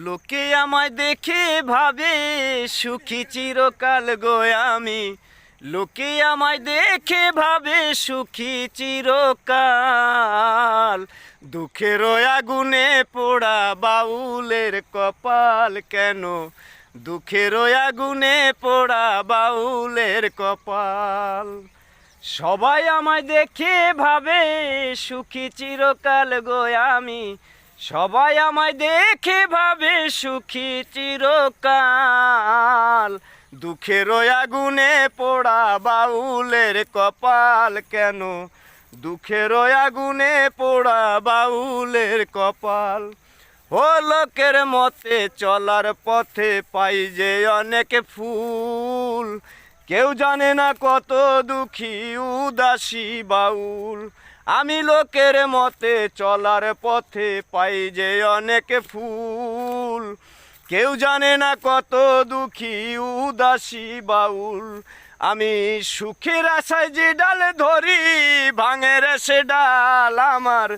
লোকে আমায় দেখে ভাবে সুখী চিরকাল গো আমি। লোকে আমায় দেখে ভাবে সুখী চিরকাল। দুঃখের আগুনে পোড়া বাউলের কপাল কেন? দুঃখের আগুনে পোড়া বাউলের কপাল। সবাই আমায় দেখে ভাবে সুখী চিরকাল গো আমি। সবাই আমায় দেখে ভাবে সুখী চিরকাল। দুঃখের আগুনে পোড়া বাউলের কপাল কেন? দুঃখের আগুনে পোড়া বাউলের কপাল। ও লোকের মতে চলার পথে পাই যে অনেক ফুল, কেউ জানে না কত দুঃখী উদাসী বাউল। আমি লোকের মতে চলার পথে পাই যে অনেক ফুল, কেউ জানে না কত দুঃখী উদাসী বাউল। আমি সুখের আশায় যে ডাল ধরি ভাঙে রে সে ডাল আমার।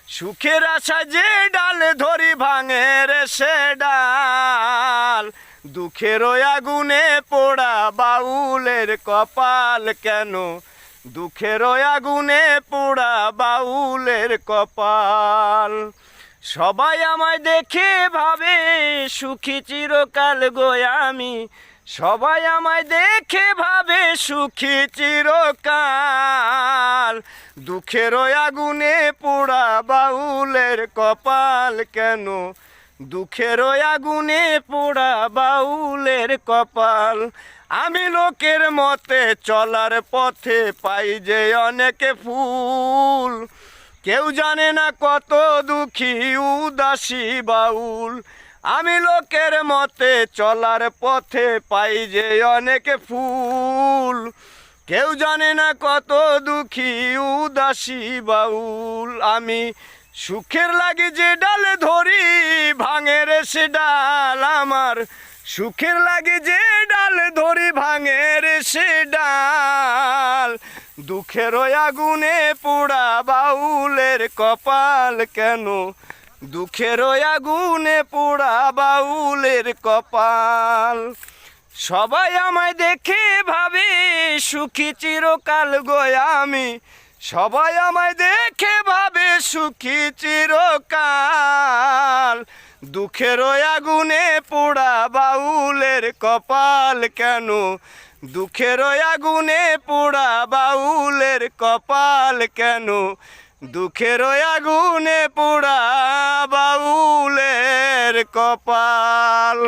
সুখের আশায় যে ডাল ধরি ভাঙে রে সে ডাল। দুঃখের আগুনে পোড়া বাউলের কপাল কেন? দুঃখের আগুনে পোড়া বাউলের কপাল। সবাই আমায় দেখে ভাবে সুখী চিরকাল গো আমি। সবাই আমায় দেখে ভাবে সুখী চিরকাল। দুঃখের আগুনে পোড়া বাউলের কপাল কেন? দুঃখের আগুনে পোড়া বাউলের কপাল। আমি লোকের মতে চলার পথে পাই যে অনেক ফুল, কেউ জানে না কত দুঃখী উদাসী বাউল। আমি লোকের মতে চলার পথে পাই যে অনেক ফুল, কেউ জানে না কত দুঃখী উদাসী বাউল। আমি সুখের লাগে যে ডাল ধরি ভাঙে রে সে ডাল আমার। সুখের লাগে যে ডাল ধরি ভাঙে রে সে ডাল। দুঃখের আগুনে পোড়া বাউলের কপাল কেন? দুঃখের আগুনে পোড়া বাউলের কপাল। সবাই আমায় দেখে ভাবে সুখী চিরকাল গো আমি। সবাই আমায় দেখে ভাবে সুখী চিরকাল। দুঃখের আগুনে পোড়া বাউলের কপাল কেন? দুঃখের আগুনে পোড়া বাউলের কপাল কেন? দুঃখের আগুনে পোড়া বাউলের কপাল।